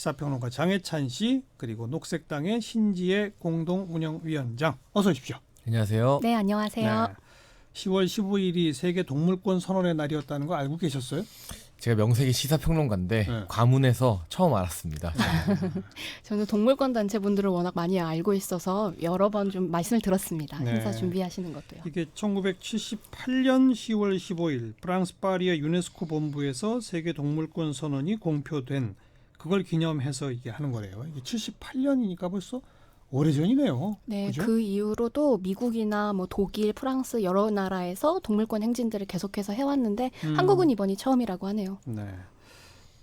시사평론가 장혜찬 씨 그리고 녹색당의 신지혜 공동운영위원장 어서 오십시오. 안녕하세요. 네, 안녕하세요. 네. 10월 15일이 세계 동물권 선언의 날이었다는 거 알고 계셨어요? 제가 명색이 시사평론가인데 네. 과문해서 처음 알았습니다. 저는 동물권 단체분들을 워낙 많이 알고 있어서 여러 번 좀 말씀을 들었습니다. 네. 행사 준비하시는 것도요. 이게 1978년 10월 15일 프랑스 파리의 유네스코 본부에서 세계 동물권 선언이 공표된 그걸 기념해서 이게 하는 거래요. 이게 78년이니까 벌써 오래전이네요. 네, 그죠? 그 이후로도 미국이나 뭐 독일, 프랑스 여러 나라에서 동물권 행진들을 계속해서 해왔는데 한국은 이번이 처음이라고 하네요. 네.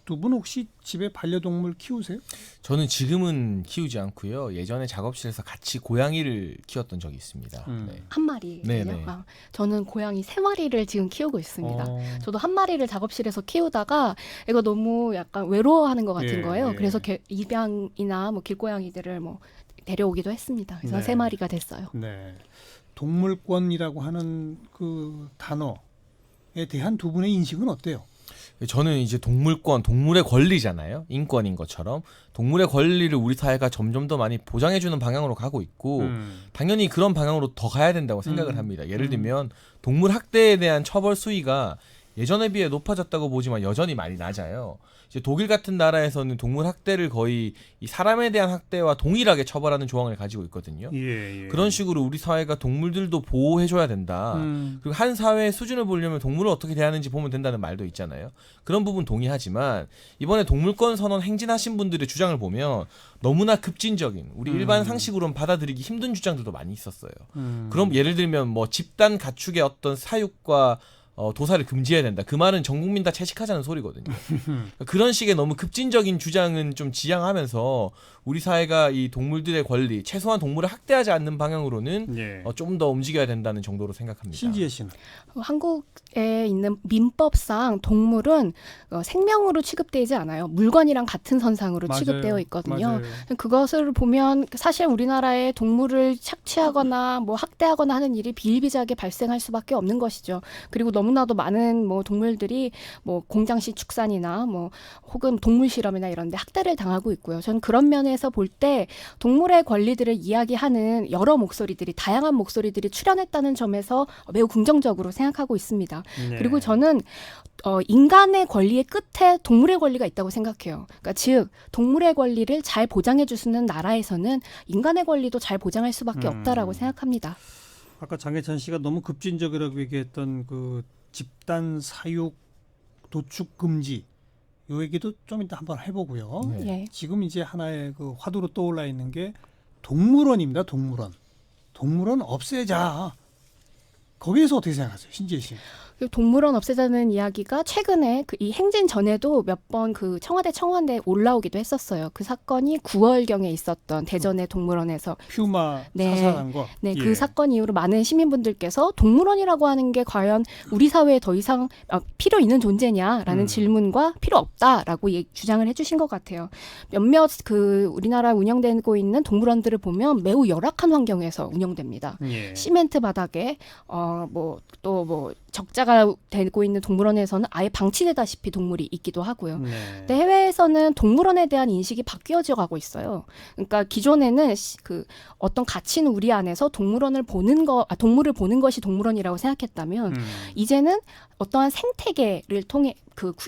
두 분 혹시 집에 반려동물 키우세요? 저는 지금은 키우지 않고요. 예전에 작업실에서 같이 고양이를 키웠던 적이 있습니다. 네. 한 마리요? 네네. 저는 고양이 3마리를 지금 키우고 있습니다. 어. 저도 한 마리를 작업실에서 키우다가 이거 너무 약간 외로워하는 것 같은 예, 거예요. 예. 그래서 입양이나 뭐 길고양이들을 뭐 데려오기도 했습니다. 그래서 네. 3마리가 됐어요. 네. 동물권이라고 하는 그 단어에 대한 두 분의 인식은 어때요? 저는 이제 동물권, 동물의 권리잖아요. 인권인 것처럼 동물의 권리를 우리 사회가 점점 더 많이 보장해주는 방향으로 가고 있고 당연히 그런 방향으로 더 가야 된다고 생각을 합니다. 예를 들면 동물 학대에 대한 처벌 수위가 예전에 비해 높아졌다고 보지만 여전히 많이 낮아요. 이제 독일 같은 나라에서는 동물 학대를 거의 이 사람에 대한 학대와 동일하게 처벌하는 조항을 가지고 있거든요. 예. 그런 식으로 우리 사회가 동물들도 보호해줘야 된다. 그리고 한 사회의 수준을 보려면 동물을 어떻게 대하는지 보면 된다는 말도 있잖아요. 그런 부분 동의하지만 이번에 동물권 선언 행진하신 분들의 주장을 보면 너무나 급진적인 우리 일반 상식으로는 받아들이기 힘든 주장들도 많이 있었어요. 그럼 예를 들면 뭐 집단 가축의 어떤 사육과 도살을 금지해야 된다. 그 말은 전 국민 다 채식하자는 소리거든요. 그런 식의 너무 급진적인 주장은 좀 지양하면서 우리 사회가 이 동물들의 권리, 최소한 동물을 학대하지 않는 방향으로는 예. 좀 더 움직여야 된다는 정도로 생각합니다. 신지혜 씨는? 한국에 있는 민법상 동물은 생명으로 취급되지 않아요. 물건이랑 같은 선상으로 맞아요. 취급되어 있거든요. 맞아요. 그것을 보면 사실 우리나라에 동물을 착취하거나 뭐 학대하거나 하는 일이 비일비재하게 발생할 수밖에 없는 것이죠. 그리고 너무나도 많은 뭐 동물들이 뭐 공장식 축산이나 뭐 혹은 동물 실험이나 이런 데 학대를 당하고 있고요. 저는 그런 면에서 볼 때 동물의 권리들을 이야기하는 여러 목소리들이 다양한 목소리들이 출연했다는 점에서 매우 긍정적으로 생각하고 있습니다. 네. 그리고 저는 인간의 권리의 끝에 동물의 권리가 있다고 생각해요. 그러니까 즉 동물의 권리를 잘 보장해 주는 나라에서는 인간의 권리도 잘 보장할 수밖에 없다라고 생각합니다. 아까 장혜찬 씨가 너무 급진적이라고 얘기했던 그 집단 사육 도축 금지 요 얘기도 좀 이따 한번 해보고요. 네. 예. 지금 이제 하나의 그 화두로 떠올라 있는 게 동물원입니다. 동물원 없애자. 거기에서 어떻게 생각하세요, 신지혜 씨? 동물원 없애자는 이야기가 최근에 이 행진 전에도 몇 번 그 청와대 청원대에 올라오기도 했었어요. 그 사건이 9월경에 있었던 대전의 동물원에서 퓨마 네. 사살한 거. 네, 예. 그 사건 이후로 많은 시민분들께서 동물원이라고 하는 게 과연 우리 사회에 더 이상 필요 있는 존재냐라는 질문과 필요 없다라고 주장을 해주신 것 같아요. 몇몇 그 우리나라 운영되고 있는 동물원들을 보면 매우 열악한 환경에서 운영됩니다. 예. 시멘트 바닥에 적자가 되고 있는 동물원에서는 아예 방치되다시피 동물이 있기도 하고요. 네. 근데 해외에서는 동물원에 대한 인식이 바뀌어져 가고 있어요. 그러니까 기존에는 그 어떤 가치는 우리 안에서 동물을 보는 것이 동물원이라고 생각했다면 이제는 어떠한 생태계를 통해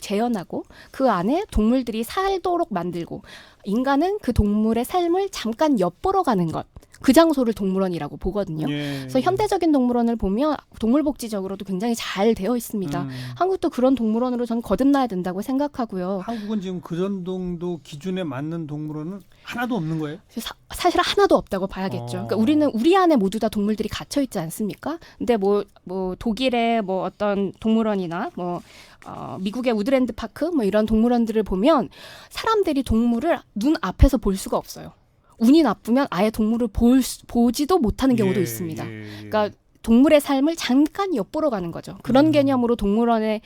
재현하고 그 안에 동물들이 살도록 만들고 인간은 그 동물의 삶을 잠깐 엿보러 가는 것. 그 장소를 동물원이라고 보거든요. 예. 그래서 현대적인 동물원을 보면 동물복지적으로도 굉장히 잘 되어 있습니다. 한국도 그런 동물원으로 저는 거듭나야 된다고 생각하고요. 한국은 지금 그 정도 기준에 맞는 동물원은 하나도 없는 거예요? 사실 하나도 없다고 봐야겠죠. 그러니까 우리는 우리 안에 모두 다 동물들이 갇혀 있지 않습니까? 근데 뭐 독일의 뭐 어떤 동물원이나 미국의 우드랜드 파크 뭐 이런 동물원들을 보면 사람들이 동물을 눈 앞에서 볼 수가 없어요. 운이 나쁘면 아예 동물을 보지도 못하는 경우도 있습니다. 그러니까 동물의 삶을 잠깐 엿보러 가는 거죠. 그런 개념으로 동물원을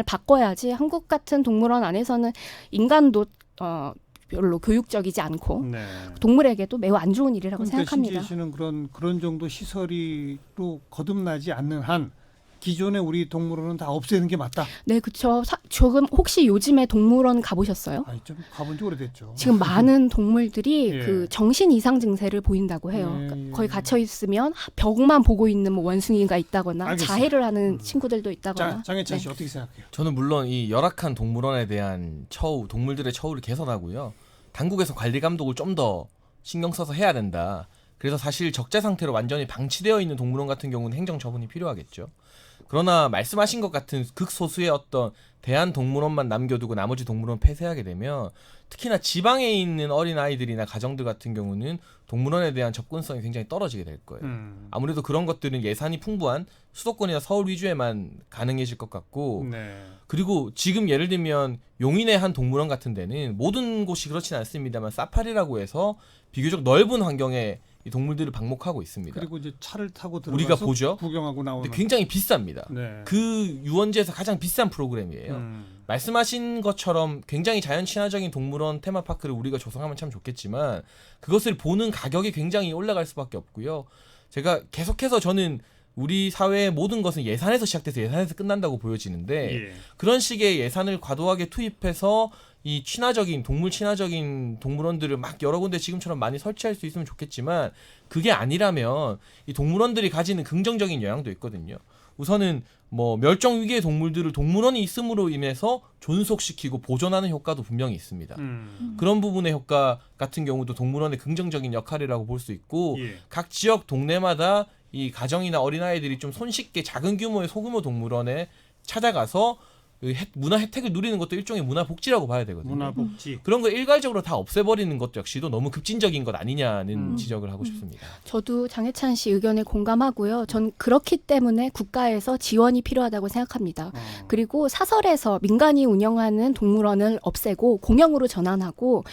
바꿔야지 한국 같은 동물원 안에서는 인간도 별로 교육적이지 않고 네. 동물에게도 매우 안 좋은 일이라고 그러니까 생각합니다. 신지혜 씨는 그런 정도 시설이로 거듭나지 않는 한 기존의 우리 동물원은 다 없애는 게 맞다. 네, 그렇죠. 조금 혹시 요즘에 동물원 가보셨어요? 아, 좀 가본 지 오래됐죠. 지금 많은 동물들이 예. 그 정신 이상 증세를 보인다고 해요. 예, 그러니까 예. 거기 갇혀 있으면 벽만 보고 있는 뭐 원숭이가 있다거나 알겠습니다. 자해를 하는 친구들도 있다거나. 장혜찬 네. 씨 어떻게 생각해요? 저는 물론 이 열악한 동물원에 대한 처우, 동물들의 처우를 개선하고요. 당국에서 관리 감독을 좀 더 신경 써서 해야 된다. 그래서 사실 적재 상태로 완전히 방치되어 있는 동물원 같은 경우는 행정 처분이 필요하겠죠. 그러나 말씀하신 것 같은 극소수의 어떤 대한동물원만 남겨두고 나머지 동물원 폐쇄하게 되면 특히나 지방에 있는 어린아이들이나 가정들 같은 경우는 동물원에 대한 접근성이 굉장히 떨어지게 될 거예요. 아무래도 그런 것들은 예산이 풍부한 수도권이나 서울 위주에만 가능해질 것 같고 네. 그리고 지금 예를 들면 용인의 한 동물원 같은 데는 모든 곳이 그렇지는 않습니다만 사파리라고 해서 비교적 넓은 환경에 이 동물들을 방목하고 있습니다. 그리고 이제 차를 타고 들어가서 우리가 보죠. 구경하고 나오는. 근데 굉장히 비쌉니다. 네. 그 유원지에서 가장 비싼 프로그램이에요. 말씀하신 것처럼 굉장히 자연 친화적인 동물원 테마파크를 우리가 조성하면 참 좋겠지만 그것을 보는 가격이 굉장히 올라갈 수밖에 없고요. 제가 계속해서 저는 우리 사회의 모든 것은 예산에서 시작돼서 예산에서 끝난다고 보여지는데 예. 그런 식의 예산을 과도하게 투입해서 이 친화적인 동물 친화적인 동물원들을 막 여러 군데 지금처럼 많이 설치할 수 있으면 좋겠지만 그게 아니라면 이 동물원들이 가지는 긍정적인 영향도 있거든요. 우선은 뭐 멸종 위기의 동물들을 동물원이 있음으로 인해서 존속시키고 보존하는 효과도 분명히 있습니다. 그런 부분의 효과 같은 경우도 동물원의 긍정적인 역할이라고 볼 수 있고 예. 각 지역 동네마다 이 가정이나 어린아이들이 좀 손쉽게 작은 규모의 소규모 동물원에 찾아가서 문화 혜택을 누리는 것도 일종의 문화 복지라고 봐야 되거든요. 문화복지. 그런 걸 일괄적으로 다 없애버리는 것 역시도 너무 급진적인 것 아니냐는 지적을 하고 싶습니다. 저도 장혜찬 씨 의견에 공감하고요. 전 그렇기 때문에 국가에서 지원이 필요하다고 생각합니다. 그리고 사설에서 민간이 운영하는 동물원을 없애고 공영으로 전환하고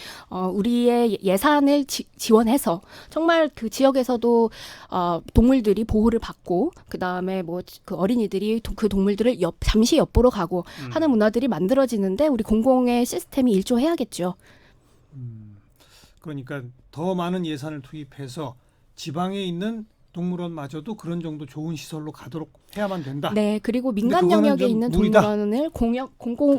우리의 예산을 지원해서 정말 그 지역에서도 동물들이 보호를 받고 그 다음에 뭐 그 어린이들이 그 동물들을 잠시 엿보러 가고 하는 문화들이 만들어지는데 우리 공공의 시스템이 일조해야겠죠. 그러니까 더 많은 예산을 투입해서 지방에 있는 동물원마저도 그런 정도 좋은 시설로 가도록 해야만 된다. 네, 그리고 민간 근데 그거는 영역에 좀 있는 무리다. 동물원을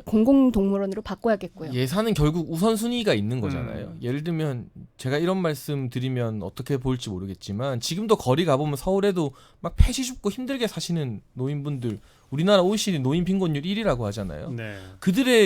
공공 동물원으로 바꿔야겠고요. 예산은 결국 우선순위가 있는 거잖아요. 예를 들면 제가 이런 말씀 드리면 어떻게 볼지 모르겠지만 지금도 거리 가보면 서울에도 막 폐시 줍고 힘들게 사시는 노인분들 우리나라 OECD 노인 빈곤율 1위라고 하잖아요. 네.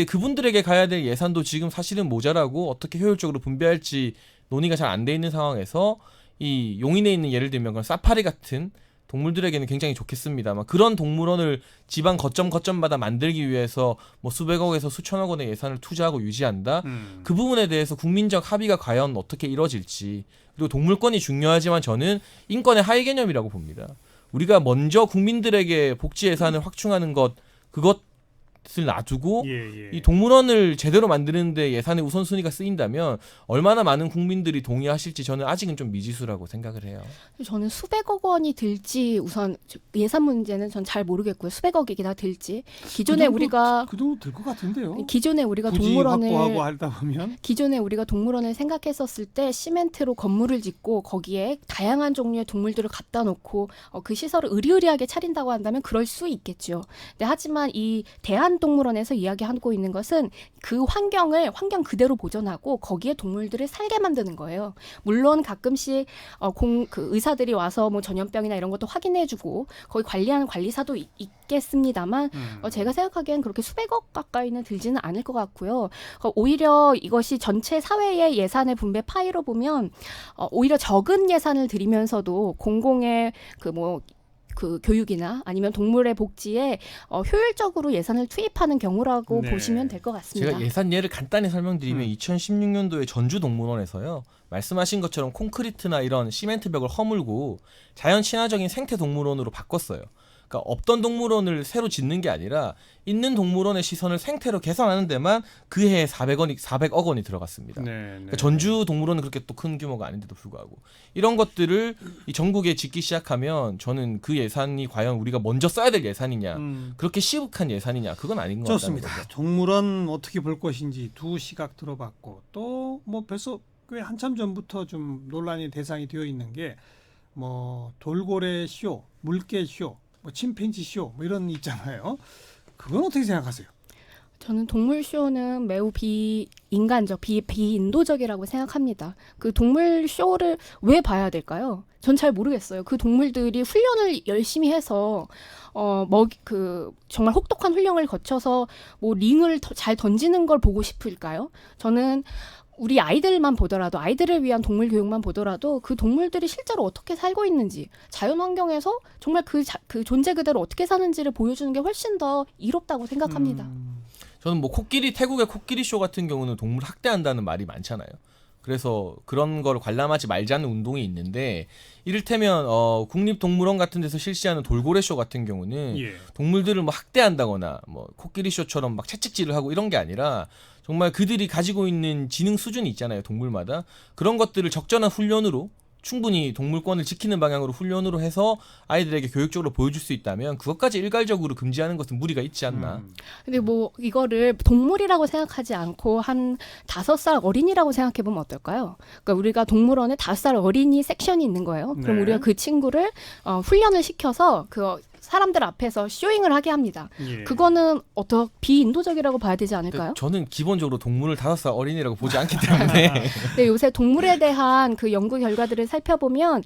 그분들에게 가야 될 예산도 지금 사실은 모자라고 어떻게 효율적으로 분배할지 논의가 잘 안 돼 있는 상황에서 이 용인에 있는 예를 들면 그런 사파리 같은 동물들에게는 굉장히 좋겠습니다만 그런 동물원을 지방 거점마다 만들기 위해서 뭐 수백억에서 수천억 원의 예산을 투자하고 유지한다. 그 부분에 대해서 국민적 합의가 과연 어떻게 이루어질지 그리고 동물권이 중요하지만 저는 인권의 하위 개념이라고 봅니다. 우리가 먼저 국민들에게 복지 예산을 확충하는 그것을 놔두고 예. 이 동물원을 제대로 만드는데 예산의 우선순위가 쓰인다면 얼마나 많은 국민들이 동의하실지 저는 아직은 좀 미지수라고 생각을 해요. 저는 수백억 원이 들지 우선 예산 문제는 전 잘 모르겠고요. 수백억이 다 들지. 기존에 우리가 그 정도 될 것 같은데요. 기존에 우리가 굳이 동물원을 확보하고 하다 보면 기존에 우리가 동물원을 생각했었을 때 시멘트로 건물을 짓고 거기에 다양한 종류의 동물들을 갖다 놓고 그 시설을 의리의리하게 차린다고 한다면 그럴 수 있겠죠. 네, 하지만 이 대한동물원에서 이야기하고 있는 것은 그 환경 그대로 보존하고 거기에 동물들을 살게 만드는 거예요. 물론 가끔씩 그 의사들이 와서 뭐 전염병이나 이런 것도 확인해주고 거기 관리하는 관리사도 있겠습니다만 제가 생각하기엔 그렇게 수백억 가까이는 들지는 않을 것 같고요. 오히려 이것이 전체 사회의 예산의 분배 파이로 보면 오히려 적은 예산을 들이면서도 공공의 그 교육이나 아니면 동물의 복지에 효율적으로 예산을 투입하는 경우라고 네. 보시면 될 것 같습니다. 제가 예산 예를 간단히 설명드리면 2016년도에 전주동물원에서요. 말씀하신 것처럼 콘크리트나 이런 시멘트 벽을 허물고 자연 친화적인 생태 동물원으로 바꿨어요. 그러니까 없던 동물원을 새로 짓는 게 아니라 있는 동물원의 시선을 생태로 개선하는 데만 그 해에 400억 원이 들어갔습니다. 네. 그러니까 전주 동물원은 그렇게 또 큰 규모가 아닌데도 불구하고 이런 것들을 이 전국에 짓기 시작하면 저는 그 예산이 과연 우리가 먼저 써야 될 예산이냐 그렇게 시급한 예산이냐 그건 아닌 것 같습니다. 좋습니다. 동물원 어떻게 볼 것인지 두 시각 들어봤고 또 뭐 벌써 꽤 한참 전부터 좀 논란의 대상이 되어 있는 게 뭐 돌고래 쇼, 물개 쇼 뭐 침팬지 쇼 뭐 이런 있잖아요. 그건 어떻게 생각하세요? 저는 동물 쇼는 매우 비인간적, 비인도적이라고 생각합니다. 그 동물 쇼를 왜 봐야 될까요? 전 잘 모르겠어요. 그 동물들이 훈련을 열심히 해서 정말 혹독한 훈련을 거쳐서 뭐 링을 잘 던지는 걸 보고 싶을까요? 저는 우리 아이들만 보더라도, 아이들을 위한 동물 교육만 보더라도 그 동물들이 실제로 어떻게 살고 있는지, 자연 환경에서 정말 그 존재 그대로 어떻게 사는지를 보여주는 게 훨씬 더 이롭다고 생각합니다. 저는 뭐 태국의 코끼리 쇼 같은 경우는 동물 학대한다는 말이 많잖아요. 그래서 그런 걸 관람하지 말자는 운동이 있는데, 이를테면 국립동물원 같은 데서 실시하는 돌고래 쇼 같은 경우는 예. 동물들을 뭐 학대한다거나 뭐 코끼리 쇼처럼 막 채찍질을 하고 이런 게 아니라 정말 그들이 가지고 있는 지능 수준이 있잖아요, 동물마다. 그런 것들을 적절한 훈련으로, 충분히 동물권을 지키는 방향으로 훈련으로 해서 아이들에게 교육적으로 보여줄 수 있다면 그것까지 일괄적으로 금지하는 것은 무리가 있지 않나. 근데 뭐 이거를 동물이라고 생각하지 않고 한 5살 어린이라고 생각해 보면 어떨까요? 그러니까 우리가 동물원에 5살 어린이 섹션이 있는 거예요. 그럼 네. 우리가 그 친구를 훈련을 시켜서 그 사람들 앞에서 쇼잉을 하게 합니다. 예. 그거는 비인도적이라고 봐야 되지 않을까요? 저는 기본적으로 동물을 5살 어린이라고 보지 않기 때문에 네, 요새 동물에 대한 그 연구 결과들을 살펴보면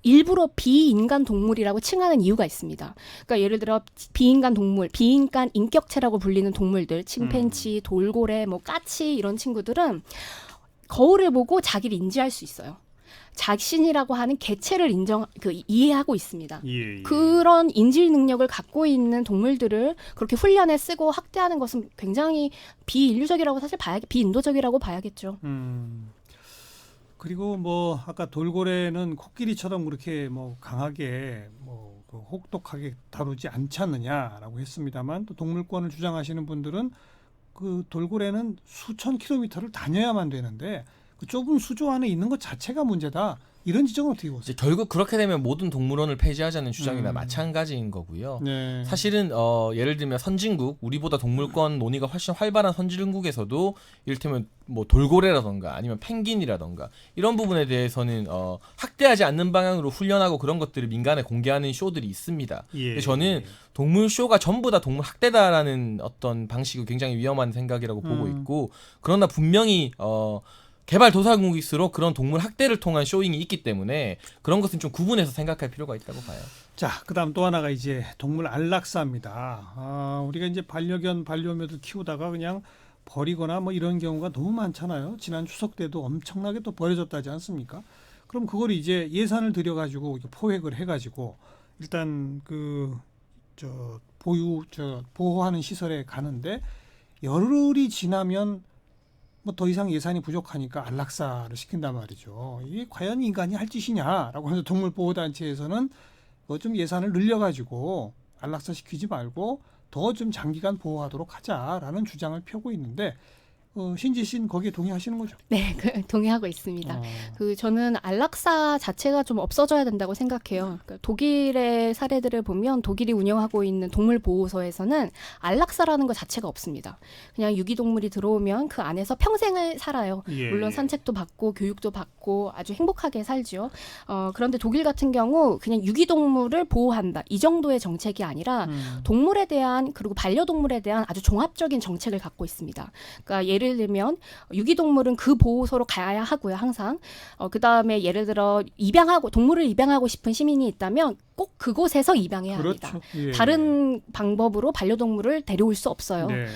일부러 비인간 동물이라고 칭하는 이유가 있습니다. 그러니까 예를 들어 비인간 동물, 비인간 인격체라고 불리는 동물들, 침팬지, 돌고래, 뭐 까치 이런 친구들은 거울을 보고 자기를 인지할 수 있어요. 자신이라고 하는 개체를 이해하고 있습니다. 예. 그런 인지 능력을 갖고 있는 동물들을 그렇게 훈련에 쓰고 학대하는 것은 굉장히 비인류적이라고 비인도적이라고 봐야겠죠. 그리고 뭐 아까 돌고래는 코끼리처럼 그렇게 뭐 강하게 그 혹독하게 다루지 않지 않느냐라고 했습니다만, 또 동물권을 주장하시는 분들은 그 돌고래는 수천 킬로미터를 다녀야만 되는데 그 좁은 수조 안에 있는 것 자체가 문제다. 이런 지적은 어떻게 보세요? 이제 결국 그렇게 되면 모든 동물원을 폐지하자는 주장이나 마찬가지인 거고요. 네. 사실은 예를 들면 선진국, 우리보다 동물권 논의가 훨씬 활발한 선진국에서도 이를테면 뭐 돌고래라던가 아니면 펭귄이라던가 이런 부분에 대해서는 학대하지 않는 방향으로 훈련하고 그런 것들을 민간에 공개하는 쇼들이 있습니다. 예. 근데 저는 동물 쇼가 전부 다 동물 학대다라는 어떤 방식이 굉장히 위험한 생각이라고 보고 있고, 그러나 분명히 개발도상국일수록 그런 동물 학대를 통한 쇼잉이 있기 때문에 그런 것은 좀 구분해서 생각할 필요가 있다고 봐요. 자, 그다음 또 하나가 이제 동물 안락사입니다. 우리가 이제 반려견, 반려묘들 키우다가 그냥 버리거나 뭐 이런 경우가 너무 많잖아요. 지난 추석 때도 엄청나게 또 버려졌다지 않습니까? 그럼 그걸 이제 예산을 들여가지고 포획을 해가지고 일단 보호하는 시설에 가는데 열흘이 지나면 뭐 더 이상 예산이 부족하니까 안락사를 시킨단 말이죠. 이게 과연 인간이 할 짓이냐라고 해서 동물보호단체에서는 좀 예산을 늘려가지고 안락사 시키지 말고 더 좀 장기간 보호하도록 하자라는 주장을 펴고 있는데, 신지 씨는 거기에 동의하시는 거죠? 네, 동의하고 있습니다. 저는 안락사 자체가 좀 없어져야 된다고 생각해요. 그러니까 독일의 사례들을 보면 독일이 운영하고 있는 동물보호소에서는 안락사라는 것 자체가 없습니다. 그냥 유기동물이 들어오면 그 안에서 평생을 살아요. 예. 물론 산책도 받고 교육도 받고 아주 행복하게 살죠. 그런데 독일 같은 경우 그냥 유기동물을 보호한다, 이 정도의 정책이 아니라 동물에 대한, 그리고 반려동물에 대한 아주 종합적인 정책을 갖고 있습니다. 그러니까 예를 들면 유기동물은 그 보호소로 가야 하고요, 항상. 그다음에 예를 들어 동물을 입양하고 싶은 시민이 있다면 꼭 그곳에서 입양해야 합니다. 그렇죠. 예. 다른 방법으로 반려동물을 데려올 수 없어요. 네.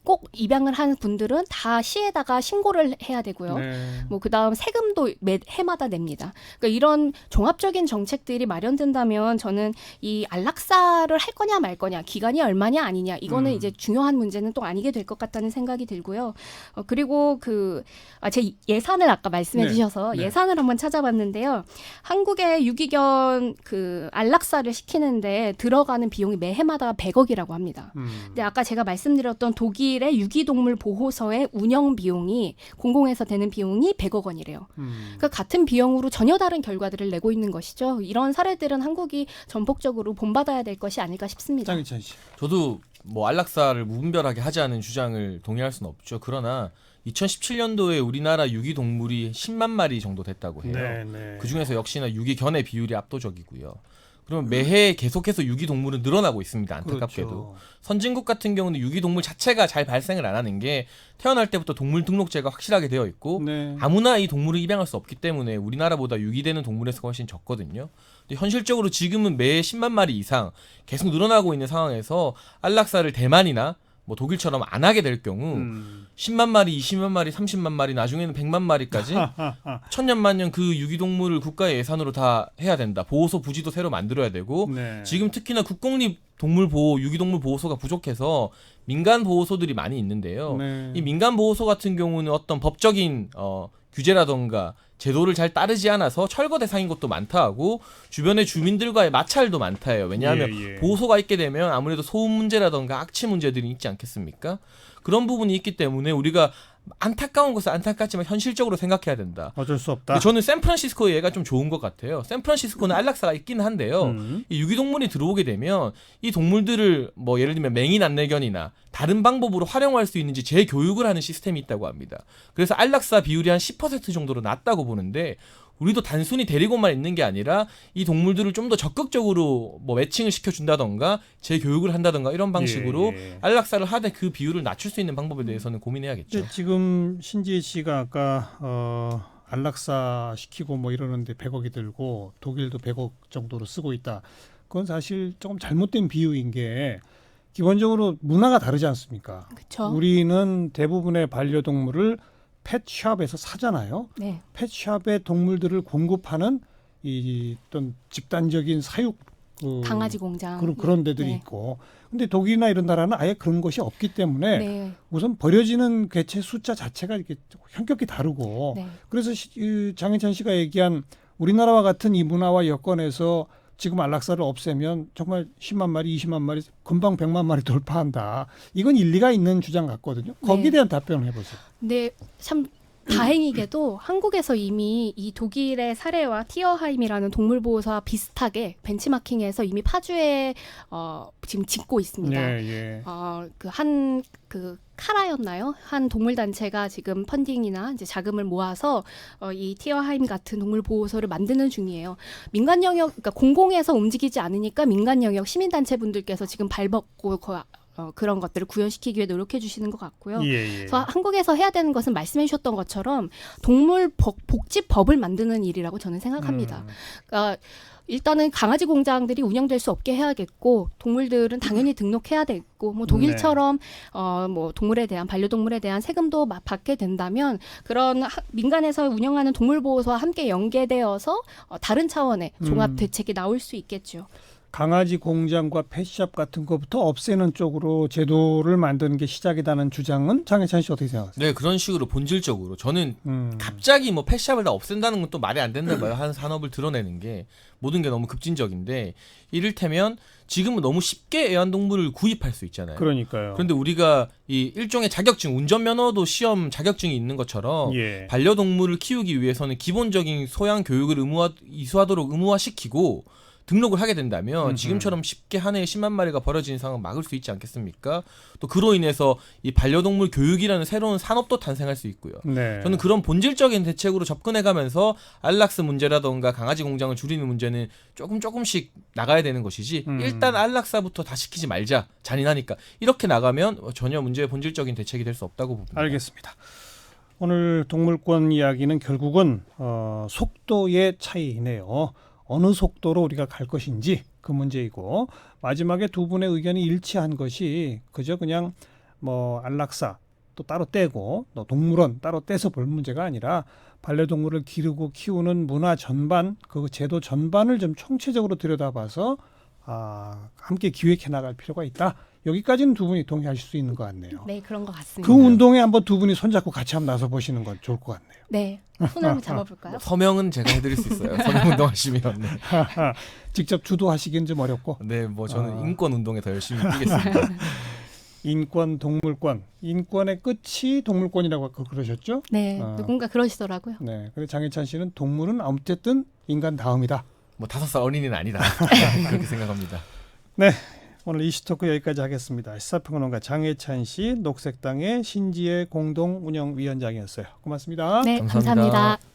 꼭 입양을 한 분들은 다 시에다가 신고를 해야 되고요. 네. 그다음 세금도 해마다 냅니다. 그러니까 이런 종합적인 정책들이 마련된다면 저는 이 안락사를 할 거냐 말 거냐, 기간이 얼마냐 아니냐, 이거는 이제 중요한 문제는 또 아니게 될 것 같다는 생각이 들고요. 그리고 제 예산을 아까 말씀해 네. 주셔서 네. 예산을 한번 찾아봤는데요. 한국의 유기견 안락사를 시키는데 들어가는 비용이 매해마다 100억이라고 합니다. 근데 아까 제가 말씀드렸던 독일의 유기동물 보호소의 운영 비용이, 공공에서 되는 비용이 100억 원이래요. 그러니까 같은 비용으로 전혀 다른 결과들을 내고 있는 것이죠. 이런 사례들은 한국이 전폭적으로 본받아야 될 것이 아닐까 싶습니다. 장희찬 씨. 저도 뭐 안락사를 무분별하게 하자는 주장을 동의할 수는 없죠. 그러나 2017년도에 우리나라 유기동물이 10만 마리 정도 됐다고 해요. 네, 네. 그중에서 역시나 유기견의 비율이 압도적이고요. 그러면 매해 계속해서 유기동물은 늘어나고 있습니다. 안타깝게도. 그렇죠. 선진국 같은 경우는 유기동물 자체가 잘 발생을 안 하는 게 태어날 때부터 동물 등록제가 확실하게 되어 있고 네. 아무나 이 동물을 입양할 수 없기 때문에 우리나라보다 유기되는 동물의 수가 훨씬 적거든요. 근데 현실적으로 지금은 매해 10만 마리 이상 계속 늘어나고 있는 상황에서 안락사를 대만이나 뭐 독일처럼 안 하게 될 경우 10만 마리, 20만 마리, 30만 마리, 나중에는 100만 마리까지 천년만년 그 유기동물을 국가의 예산으로 다 해야 된다. 보호소 부지도 새로 만들어야 되고 네. 지금 특히나 국공립 유기동물 보호소가 부족해서 민간 보호소들이 많이 있는데요. 네. 이 민간 보호소 같은 경우는 어떤 법적인 규제라던가 제도를 잘 따르지 않아서 철거 대상인 것도 많다 하고 주변의 주민들과의 마찰도 많다 해요. 왜냐하면 예. 보호소가 있게 되면 아무래도 소음 문제라던가 악취 문제들이 있지 않겠습니까? 그런 부분이 있기 때문에 우리가 안타까운 것은 안타깝지만 현실적으로 생각해야 된다. 어쩔 수 없다. 근데 저는 샌프란시스코의 예가 좀 좋은 것 같아요. 샌프란시스코는 안락사가 있기는 한데요. 이 유기동물이 들어오게 되면 이 동물들을 뭐 예를 들면 맹인 안내견이나 다른 방법으로 활용할 수 있는지 재교육을 하는 시스템이 있다고 합니다. 그래서 안락사 비율이 한 10% 정도로 낮다고 보는데 우리도 단순히 데리고만 있는 게 아니라 이 동물들을 좀 더 적극적으로 뭐 매칭을 시켜준다던가 재교육을 한다던가 이런 방식으로 예. 안락사를 하되 그 비율을 낮출 수 있는 방법에 대해서는 고민해야겠죠. 근데 지금 신지혜 씨가 아까 안락사 시키고 뭐 이러는데 100억이 들고 독일도 100억 정도로 쓰고 있다. 그건 사실 조금 잘못된 비유인 게 기본적으로 문화가 다르지 않습니까? 그렇죠. 우리는 대부분의 반려동물을 펫샵에서 사잖아요. 네. 펫샵에 동물들을 공급하는 이 어떤 집단적인 사육 강아지 공장. 그런 데들이 네. 있고, 근데 독일이나 이런 나라는 아예 그런 것이 없기 때문에 네. 우선 버려지는 개체 숫자 자체가 이렇게 현격히 다르고, 네. 그래서 장혜찬 씨가 얘기한 우리나라와 같은 이 문화와 여건에서 지금 안락사를 없애면 정말 10만 마리, 20만 마리, 금방 100만 마리 돌파한다. 이건 일리가 있는 주장 같거든요. 거기에 네. 대한 답변을 해보세요. 네, 참 다행히게도 한국에서 이미 이 독일의 사례와 티어하임이라는 동물보호소와 비슷하게 벤치마킹해서 이미 파주에 지금 짓고 있습니다. 예. 그 카라였나요? 한 동물 단체가 지금 펀딩이나 이제 자금을 모아서 이 티어하임 같은 동물 보호소를 만드는 중이에요. 민간 영역, 그러니까 공공에서 움직이지 않으니까 민간 영역 시민 단체 분들께서 지금 발벗고 그런 것들을 구현시키기 위해 노력해 주시는 것 같고요. 예. 그래서 한국에서 해야 되는 것은 말씀해 주셨던 것처럼 동물 복지법을 만드는 일이라고 저는 생각합니다. 그러니까 일단은 강아지 공장들이 운영될 수 없게 해야겠고, 동물들은 당연히 등록해야 되고, 뭐 독일처럼 뭐 동물에 대한 반려동물에 대한 세금도 받게 된다면 그런 민간에서 운영하는 동물보호소와 함께 연계되어서 다른 차원의 종합 대책이 나올 수 있겠죠. 강아지 공장과 펫샵 같은 것부터 없애는 쪽으로 제도를 만드는 게 시작이라는 주장은 장혜찬 씨 어떻게 생각하세요? 네, 그런 식으로 본질적으로 저는 갑자기 뭐 펫샵을 다 없앤다는 건 또 말이 안 된다 봐요. 한 산업을 드러내는 게 모든 게 너무 급진적인데, 이를테면 지금은 너무 쉽게 애완동물을 구입할 수 있잖아요. 그러니까요. 그런데 우리가 이 일종의 자격증, 운전면허도 시험 자격증이 있는 것처럼 예. 반려동물을 키우기 위해서는 기본적인 소양 교육을 이수하도록 의무화시키고 등록을 하게 된다면 지금처럼 쉽게 한 해에 10만 마리가 벌어지는 상황을 막을 수 있지 않겠습니까? 또 그로 인해서 이 반려동물 교육이라는 새로운 산업도 탄생할 수 있고요. 네. 저는 그런 본질적인 대책으로 접근해가면서 안락스 문제라던가 강아지 공장을 줄이는 문제는 조금씩 나가야 되는 것이지 일단 안락사부터 다 시키지 말자, 잔인하니까, 이렇게 나가면 전혀 문제의 본질적인 대책이 될 수 없다고 봅니다. 알겠습니다. 오늘 동물권 이야기는 결국은 속도의 차이네요. 어느 속도로 우리가 갈 것인지 그 문제이고, 마지막에 두 분의 의견이 일치한 것이 그저 그냥 뭐 안락사 또 따로 떼고 또 동물원 따로 떼서 볼 문제가 아니라 반려동물을 기르고 키우는 문화 전반, 그 제도 전반을 좀 총체적으로 들여다봐서 함께 기획해 나갈 필요가 있다. 여기까지는 두 분이 동의하실 수 있는 것 같네요. 네, 그런 것 같습니다. 그 운동에 한번 두 분이 손잡고 같이 한번 나서 보시는 건 좋을 것 같네요. 네, 손을 한번 잡아볼까요? 서명은 제가 해드릴 수 있어요. 서명 운동하시면. 네. 직접 주도하시기는 좀 어렵고. 네, 뭐 저는 인권 운동에 더 열심히 뛰겠습니다. 인권, 동물권. 인권의 끝이 동물권이라고 아까 그러셨죠? 네, 누군가 그러시더라고요. 네, 그래서 장혜찬 씨는 동물은 어쨌든 인간 다음이다. 뭐 5살 어린이는 아니다. 그렇게 생각합니다. 네, 오늘 이슈토크 여기까지 하겠습니다. 시사평론가 장혜찬 씨, 녹색당의 신지혜 공동운영위원장이었어요. 고맙습니다. 네, 감사합니다. 감사합니다.